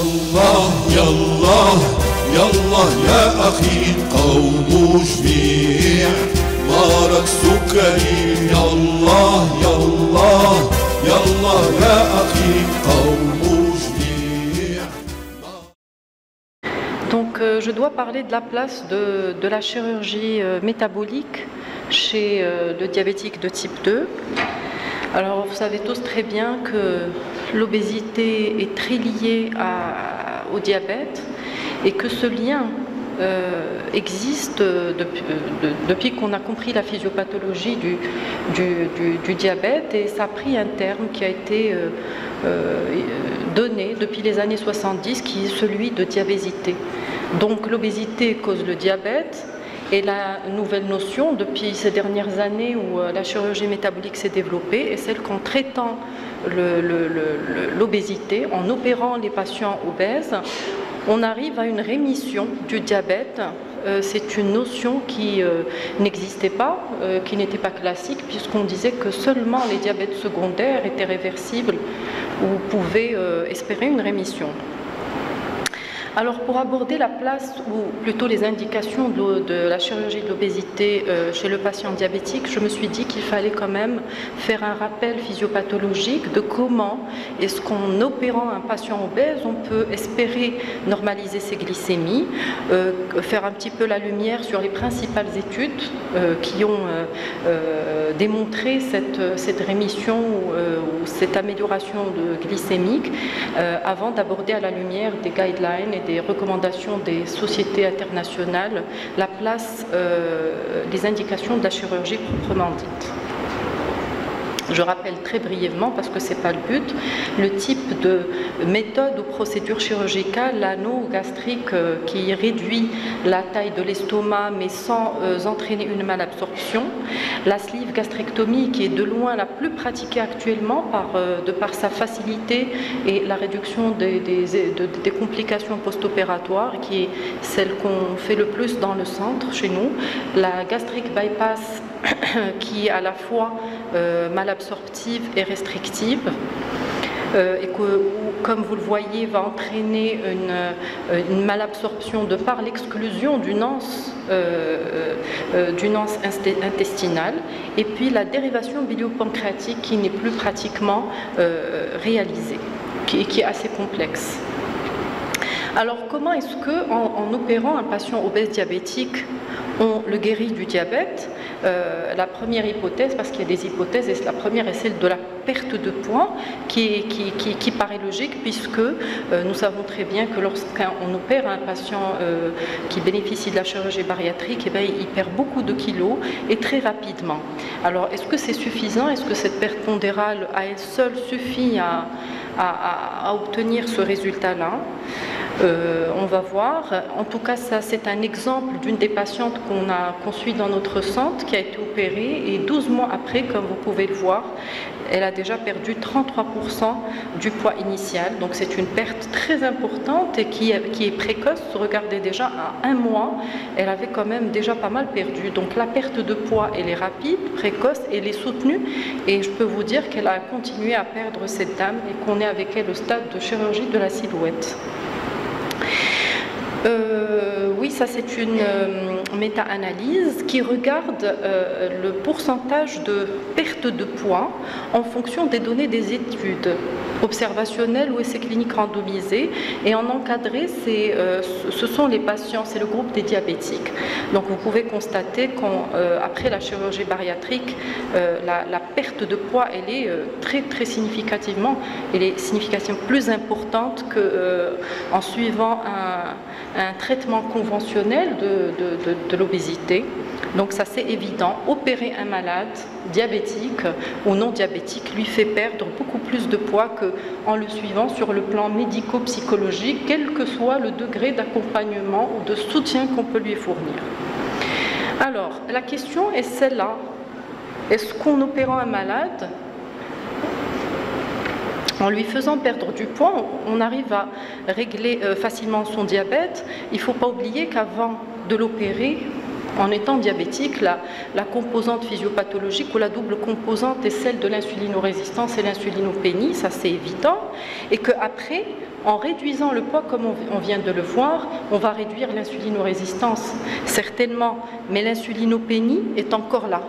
يالله يالله يالله يا أخي قوم جميع مرض سكري يالله يالله يالله يا أخي قوم جميع. Donc je dois parler de la place de la chirurgie métabolique chez le diabétique de type 2. Alors vous savez tous très bien que l'obésité est très liée au diabète et que ce lien existe depuis qu'on a compris la physiopathologie du diabète, et ça a pris un terme qui a été donné depuis les années 70 qui est celui de diabésité. Donc l'obésité cause le diabète. Et la nouvelle notion depuis ces dernières années où la chirurgie métabolique s'est développée est celle qu'en traitant l'obésité, en opérant les patients obèses, on arrive à une rémission du diabète. C'est une notion qui n'existait pas, qui n'était pas classique, puisqu'on disait que seulement les diabètes secondaires étaient réversibles ou pouvaient espérer une rémission. Alors pour aborder la place, ou plutôt les indications de la chirurgie de l'obésité chez le patient diabétique, je me suis dit qu'il fallait quand même faire un rappel physiopathologique de comment est-ce qu'en opérant un patient obèse, on peut espérer normaliser ses glycémies, faire un petit peu la lumière sur les principales études qui ont démontré cette rémission ou cette amélioration glycémique avant d'aborder à la lumière des guidelines et des recommandations des sociétés internationales la place des indications de la chirurgie proprement dite. Je rappelle très brièvement, parce que ce n'est pas le but, le type de méthode ou procédure chirurgicale, l'anneau gastrique qui réduit la taille de l'estomac mais sans entraîner une malabsorption, la sleeve gastrectomie qui est de loin la plus pratiquée actuellement de par sa facilité et la réduction des complications post-opératoires, qui est celle qu'on fait le plus dans le centre chez nous, la gastric bypass qui est à la fois malabsorptive et restrictive, et que, comme vous le voyez, va entraîner une malabsorption de par l'exclusion d'une anse intestinale, et puis la dérivation biliopancréatique qui n'est plus pratiquement réalisée, qui est assez complexe. Alors comment est-ce que, en opérant un patient obèse diabétique, on le guérit du diabète? La première hypothèse, parce qu'il y a des hypothèses, et la première est celle de la perte de poids, qui paraît logique, puisque nous savons très bien que lorsqu'on opère un patient qui bénéficie de la chirurgie bariatrique, eh bien, il perd beaucoup de kilos et très rapidement. Alors est-ce que c'est suffisant? Est-ce que cette perte pondérale à elle seule suffit à obtenir ce résultat-là? On va voir. En tout cas, ça c'est un exemple d'une des patientes qu'on suit dans notre centre, qui a été opérée, et 12 mois après, comme vous pouvez le voir, elle a déjà perdu 33% du poids initial. Donc c'est une perte très importante et qui est précoce. Regardez, déjà à 1 mois, elle avait quand même déjà pas mal perdu. Donc la perte de poids, elle est rapide, précoce, elle est soutenue, et je peux vous dire qu'elle a continué à perdre, cette dame, et qu'on est avec elle au stade de chirurgie de la silhouette. Oui, ça c'est une méta-analyse qui regarde le pourcentage de perte de poids en fonction des données des études observationnelles ou essais cliniques randomisés, et en encadré, ce sont les patients, c'est le groupe des diabétiques. Donc vous pouvez constater qu'après la chirurgie bariatrique, la perte de poids, elle est très significativement, elle est significativement plus importante qu'en suivant un traitement conventionnel de l'obésité. Donc ça c'est évident, opérer un malade diabétique ou non diabétique lui fait perdre beaucoup plus de poids qu'en le suivant sur le plan médico-psychologique, quel que soit le degré d'accompagnement ou de soutien qu'on peut lui fournir. Alors la question est celle-là: est-ce qu'en opérant un malade, en lui faisant perdre du poids, on arrive à régler facilement son diabète? Il ne faut pas oublier qu'avant de l'opérer, En étant diabétique, la composante physiopathologique ou la double composante est celle de l'insulinorésistance et l'insulinopénie, ça c'est évident, et qu'après, en réduisant le poids, comme on vient de le voir, on va réduire l'insulinorésistance, certainement, mais l'insulinopénie est encore là.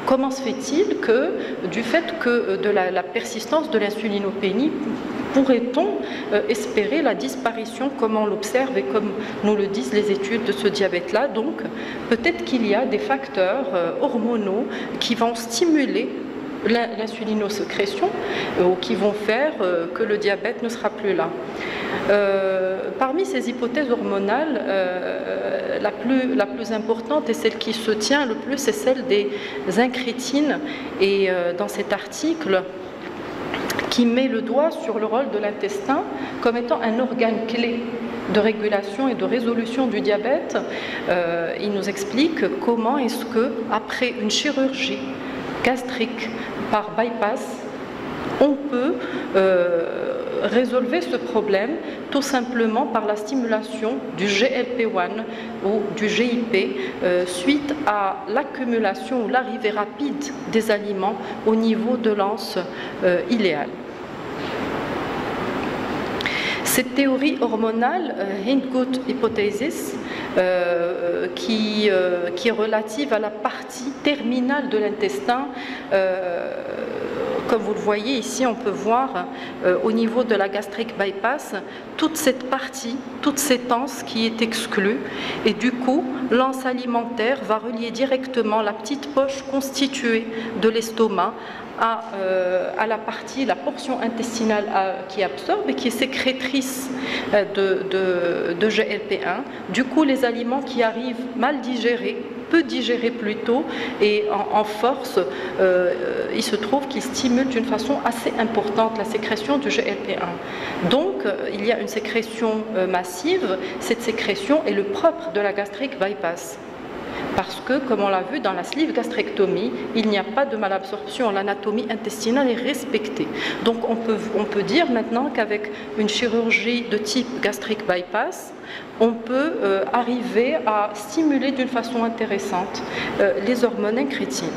Comment se fait-il que, du fait que de la persistance de l'insulinopénie, pourrait-on espérer la disparition, comme on l'observe et comme nous le disent les études de ce diabète-là? Donc, peut-être qu'il y a des facteurs hormonaux qui vont stimuler l'insulinosécrétion ou qui vont faire que le diabète ne sera plus là. Parmi ces hypothèses hormonales, la plus importante et celle qui se tient le plus, c'est celle des incrétines. Et dans cet article, qui met le doigt sur le rôle de l'intestin comme étant un organe clé de régulation et de résolution du diabète, il nous explique comment est-ce que, après une chirurgie gastrique par bypass, on peut résolver ce problème tout simplement par la stimulation du GLP-1 ou du GIP suite à l'accumulation ou l'arrivée rapide des aliments au niveau de l'anse iléale. Cette théorie hormonale, Hindgut Hypothesis, qui est relative à la partie terminale de l'intestin, comme vous le voyez ici, on peut voir au niveau de la gastrique bypass toute cette partie, toute cette anse qui est exclue, et du coup l'anse alimentaire va relier directement la petite poche constituée de l'estomac à la portion intestinale qui absorbe et qui est sécrétrice de GLP-1. Du coup, les aliments qui arrivent mal digérés, peu digérés plutôt, et en force, il se trouve qu'ils stimulent d'une façon assez importante la sécrétion du GLP-1. Donc, il y a une sécrétion massive. Cette sécrétion est le propre de la gastrique bypass. Parce que, comme on l'a vu dans la sleeve gastrectomie, il n'y a pas de malabsorption, l'anatomie intestinale est respectée. Donc on peut dire maintenant qu'avec une chirurgie de type gastrique bypass, on peut arriver à stimuler d'une façon intéressante les hormones incrétines.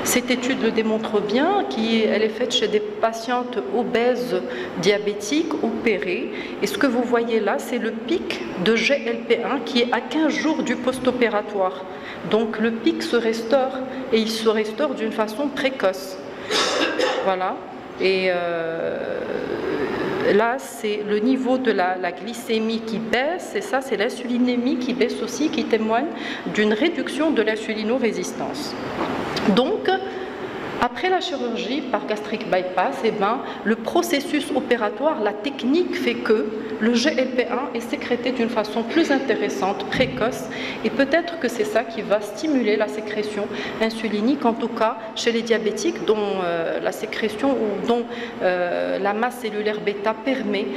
Cette étude le démontre bien, elle est faite chez des patientes obèses diabétiques opérées. Et ce que vous voyez là, c'est le pic de GLP-1 qui est à 15 jours du post-opératoire. Donc le pic se restaure et il se restaure d'une façon précoce. Voilà. Et là, c'est le niveau de la glycémie qui baisse, et ça, c'est l'insulinémie qui baisse aussi, qui témoigne d'une réduction de l'insulinorésistance. Donc, après la chirurgie par gastrique bypass, le processus opératoire, la technique fait que le GLP-1 est sécrété d'une façon plus intéressante, précoce, et peut-être que c'est ça qui va stimuler la sécrétion insulinique, en tout cas chez les diabétiques dont la sécrétion ou dont la masse cellulaire bêta permet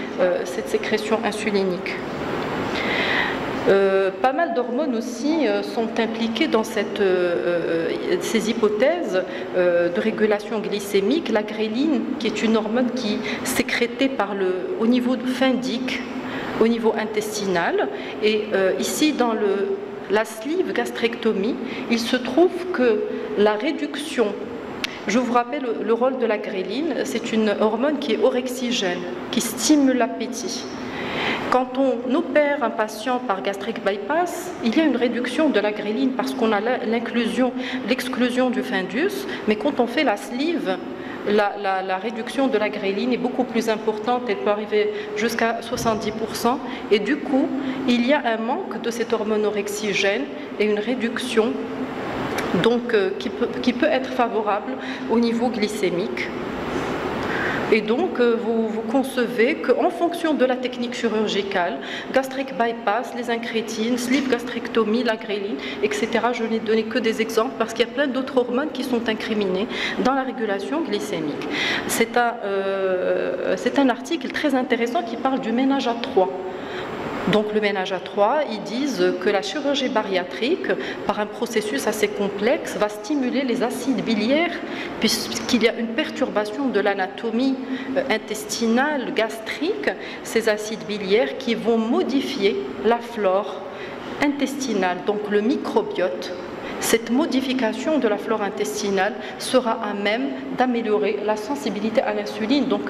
cette sécrétion insulinique. Pas mal d'hormones aussi sont impliquées dans ces hypothèses de régulation glycémique. La gréline, qui est une hormone qui est sécrétée au niveau phindique, au niveau intestinal. Et ici, dans la sleeve gastrectomie, il se trouve que la réduction, je vous rappelle le rôle de la gréline, c'est une hormone qui est orexigène, qui stimule l'appétit. Quand on opère un patient par gastrique bypass, il y a une réduction de la gréline parce qu'on a l'exclusion du fundus, mais quand on fait la sleeve, la réduction de la gréline est beaucoup plus importante, elle peut arriver jusqu'à 70%, et du coup, il y a un manque de cette hormone orexigène et une réduction donc, qui peut être favorable au niveau glycémique. Et donc, vous concevez qu'en fonction de la technique chirurgicale, gastrique bypass, les incrétines, sleeve gastrectomie, la gréline, etc., je n'ai donné que des exemples parce qu'il y a plein d'autres hormones qui sont incriminées dans la régulation glycémique. C'est un article très intéressant qui parle du ménage à trois. Donc le ménage à trois, ils disent que la chirurgie bariatrique, par un processus assez complexe, va stimuler les acides biliaires puisqu'il y a une perturbation de l'anatomie intestinale, gastrique, ces acides biliaires qui vont modifier la flore intestinale, donc le microbiote, cette modification de la flore intestinale sera à même d'améliorer la sensibilité à l'insuline. Donc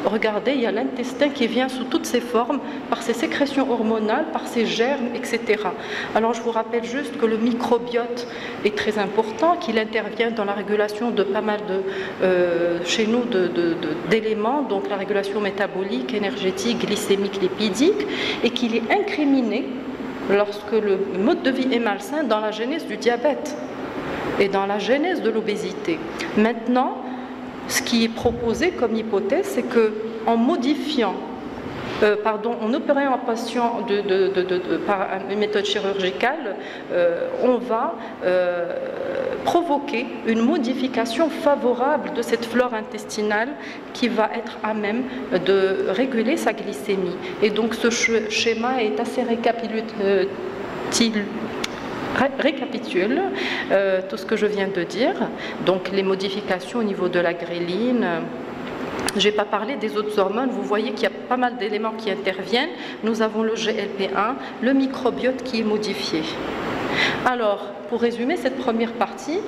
regardez, il y a l'intestin qui vient sous toutes ses formes, par ses sécrétions hormonales, par ses germes, etc. Alors je vous rappelle juste que le microbiote est très important, qu'il intervient dans la régulation de pas mal chez nous d'éléments, donc la régulation métabolique, énergétique, glycémique, lipidique, et qu'il est incriminé lorsque le mode de vie est malsain dans la genèse du diabète et dans la genèse de l'obésité. Maintenant, ce qui est proposé comme hypothèse, c'est qu'en modifiant, en opérant un patient par une méthode chirurgicale, on va provoquer une modification favorable de cette flore intestinale qui va être à même de réguler sa glycémie. Et donc ce schéma est assez récapitule tout ce que je viens de dire. Donc les modifications au niveau de la gréline. Je n'ai pas parlé des autres hormones, vous voyez qu'il y a pas mal d'éléments qui interviennent. Nous avons le GLP-1, le microbiote qui est modifié. Alors, pour résumer cette première partie,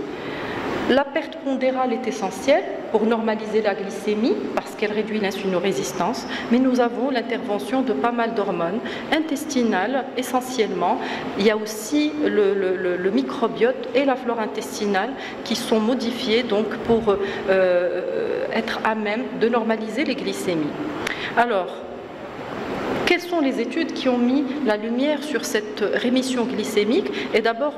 la perte pondérale est essentielle pour normaliser la glycémie parce qu'elle réduit l'insulinorésistance, mais nous avons l'intervention de pas mal d'hormones intestinales essentiellement. Il y a aussi le microbiote et la flore intestinale qui sont modifiés donc pour être à même de normaliser les glycémies. Alors, quelles sont les études qui ont mis la lumière sur cette rémission glycémique? Et d'abord,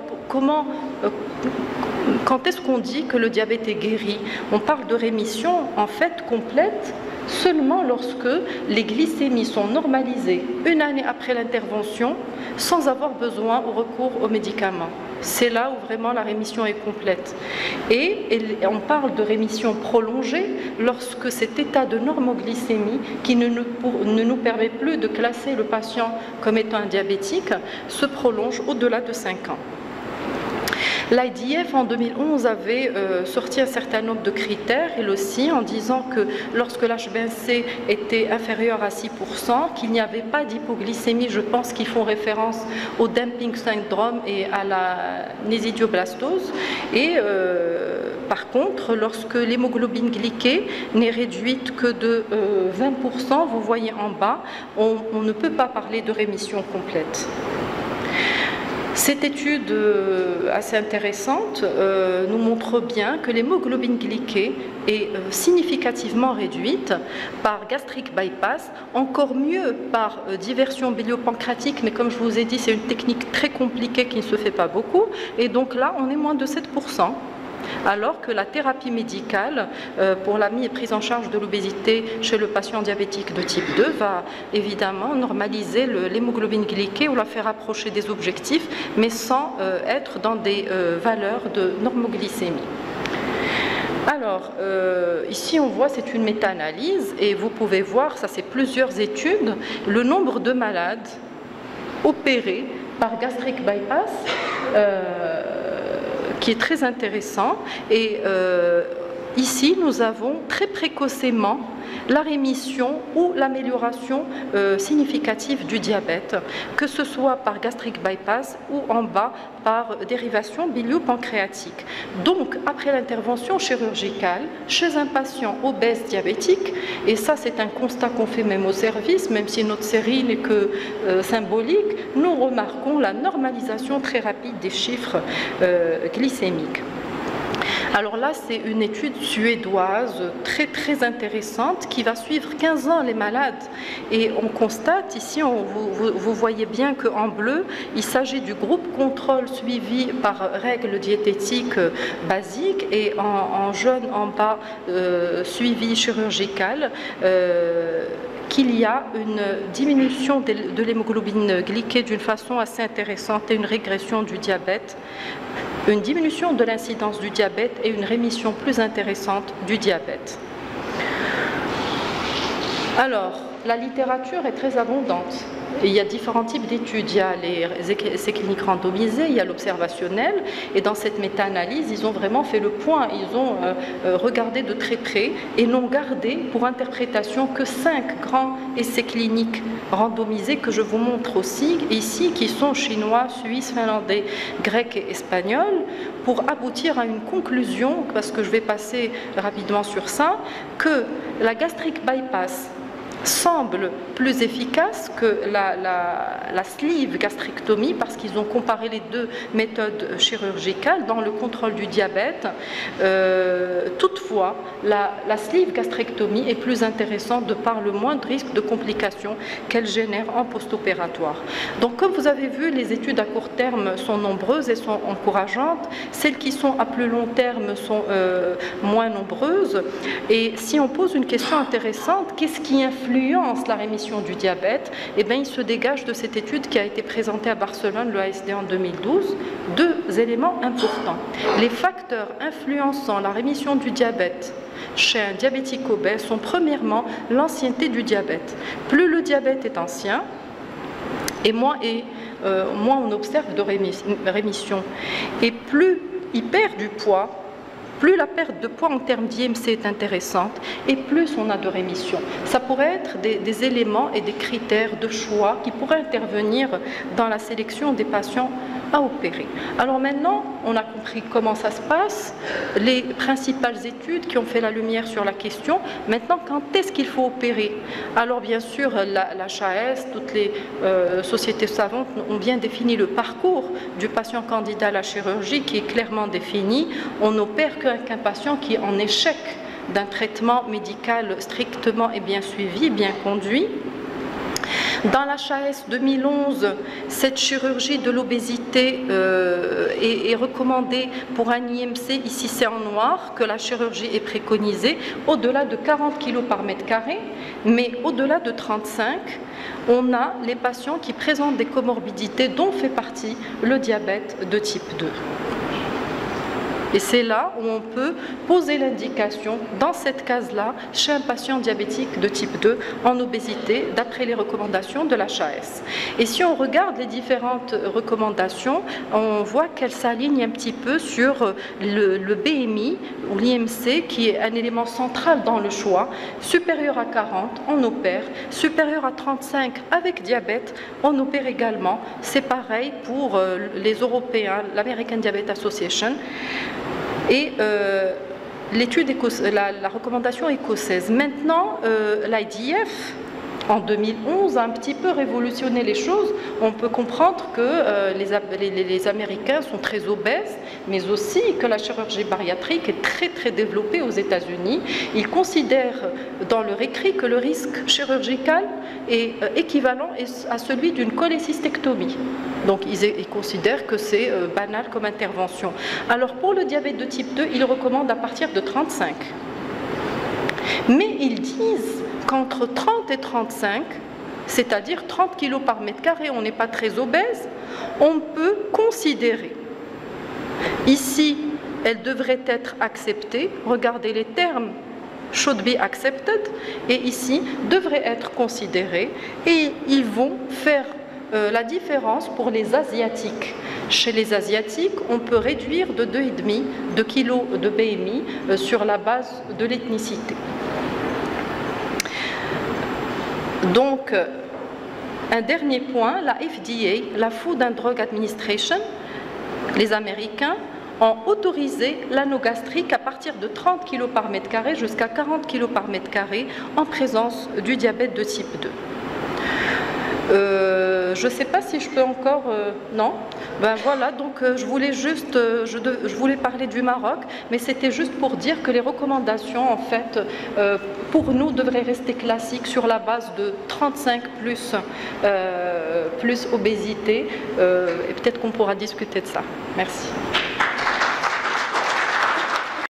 quand est-ce qu'on dit que le diabète est guéri? On parle de rémission en fait complète seulement lorsque les glycémies sont normalisées une année après l'intervention sans avoir besoin ou recours aux médicaments. C'est là où vraiment la rémission est complète. Et on parle de rémission prolongée lorsque cet état de normoglycémie qui ne nous permet plus de classer le patient comme étant un diabétique se prolonge au-delà de 5 ans. L'IDF en 2011 avait sorti un certain nombre de critères, elle aussi, en disant que lorsque l'HbA1c était inférieur à 6%, qu'il n'y avait pas d'hypoglycémie, je pense qu'ils font référence au dumping syndrome et à la nésidioblastose. Et par contre, lorsque l'hémoglobine glyquée n'est réduite que de 20%, vous voyez en bas, on ne peut pas parler de rémission complète. Cette étude assez intéressante nous montre bien que l'hémoglobine glyquée est significativement réduite par gastric bypass, encore mieux par diversion biliopancréatique, mais comme je vous ai dit, c'est une technique très compliquée qui ne se fait pas beaucoup, et donc là on est moins de 7%. Alors que la thérapie médicale pour la prise en charge de l'obésité chez le patient diabétique de type 2 va évidemment normaliser l'hémoglobine glyquée ou la faire approcher des objectifs, mais sans être dans des valeurs de normoglycémie. Alors, ici on voit, c'est une méta-analyse et vous pouvez voir, ça c'est plusieurs études, le nombre de malades opérés par gastric bypass qui est très intéressant. Et ici, nous avons très précocement la rémission ou l'amélioration significative du diabète, que ce soit par gastric bypass ou en bas par dérivation biliopancréatique. Donc, après l'intervention chirurgicale, chez un patient obèse diabétique, et ça c'est un constat qu'on fait même au service, même si notre série n'est que symbolique, nous remarquons la normalisation très rapide des chiffres glycémiques. Alors là, c'est une étude suédoise très intéressante qui va suivre 15 ans les malades. Et on constate ici, vous voyez bien qu'en bleu, il s'agit du groupe contrôle suivi par règles diététiques basiques et en jaune en bas, suivi chirurgical. Qu'il y a une diminution de l'hémoglobine glyquée d'une façon assez intéressante et une régression du diabète, une diminution de l'incidence du diabète et une rémission plus intéressante du diabète. Alors, la littérature est très abondante. Et il y a différents types d'études. Il y a les essais cliniques randomisés, il y a l'observationnel. Et dans cette méta-analyse, ils ont vraiment fait le point. Ils ont regardé de très près et n'ont gardé pour interprétation que 5 grands essais cliniques randomisés que je vous montre aussi ici, qui sont chinois, suisses, finlandais, grecs et espagnols, pour aboutir à une conclusion, parce que je vais passer rapidement sur ça, que la gastric bypass semble plus efficace que la sleeve gastrectomie, parce qu'ils ont comparé les deux méthodes chirurgicales dans le contrôle du diabète. Toutefois, la sleeve gastrectomie est plus intéressante de par le moindre risque de complications qu'elle génère en post-opératoire. Donc, comme vous avez vu, les études à court terme sont nombreuses et sont encourageantes. Celles qui sont à plus long terme sont moins nombreuses. Et si on pose une question intéressante, qu'est-ce qui influence la rémission du diabète? Eh bien, il se dégage de cette étude qui a été présentée à Barcelone, le ASD en 2012, 2 éléments importants. Les facteurs influençant la rémission du diabète chez un diabétique obèse sont premièrement l'ancienneté du diabète. Plus le diabète est ancien, et moins on observe de rémission. Et plus il perd du poids, plus la perte de poids en termes d'IMC est intéressante et plus on a de rémission. Ça pourrait être des éléments et des critères de choix qui pourraient intervenir dans la sélection des patients à opérer. Alors maintenant, on a compris comment ça se passe, les principales études qui ont fait la lumière sur la question. Maintenant, quand est-ce qu'il faut opérer? Alors bien sûr, l'HAS, toutes les sociétés savantes ont bien défini le parcours du patient candidat à la chirurgie qui est clairement défini. On n'opère qu'un patient qui est en échec d'un traitement médical strictement et bien suivi, bien conduit. Dans l'HAS 2011, cette chirurgie de l'obésité est recommandée pour un IMC, ici c'est en noir, que la chirurgie est préconisée, au-delà de 40 kg par mètre carré, mais au-delà de 35, on a les patients qui présentent des comorbidités dont fait partie le diabète de type 2. Et c'est là où on peut poser l'indication, dans cette case-là, chez un patient diabétique de type 2 en obésité, d'après les recommandations de l'HAS. Et si on regarde les différentes recommandations, on voit qu'elles s'alignent un petit peu sur le BMI, ou l'IMC, qui est un élément central dans le choix. Supérieur à 40, on opère. Supérieur à 35, avec diabète, on opère également. C'est pareil pour les Européens, l'American Diabetes Association. Et la recommandation écossaise. Maintenant, l'IDF, en 2011, a un petit peu révolutionné les choses. On peut comprendre que les Américains sont très obèses, mais aussi que la chirurgie bariatrique est très très développée aux États-Unis. Ils considèrent dans leur écrit que le risque chirurgical est équivalent à celui d'une cholécystectomie. Donc ils considèrent que c'est banal comme intervention. Alors pour le diabète de type 2, ils recommandent à partir de 35. Mais ils disent qu'entre 30 et 35, c'est-à-dire 30 kg par mètre carré, on n'est pas très obèse, on peut considérer. Ici, elle devrait être acceptée. Regardez les termes. Should be accepted. Et ici, devrait être considérée. Et ils vont faire la différence pour les Asiatiques. Chez les Asiatiques, on peut réduire de 2,5 kg de BMI sur la base de l'ethnicité. Donc, un dernier point, la FDA, la Food and Drug Administration, les Américains, ont autorisé l'anneau gastrique à partir de 30 kg par mètre carré jusqu'à 40 kg par mètre carré en présence du diabète de type 2. Je ne sais pas si je peux encore... non. Ben voilà, donc je voulais juste... je voulais parler du Maroc, mais c'était juste pour dire que les recommandations, en fait, pour nous, devraient rester classiques sur la base de 35 plus obésité. Et peut-être qu'on pourra discuter de ça. Merci.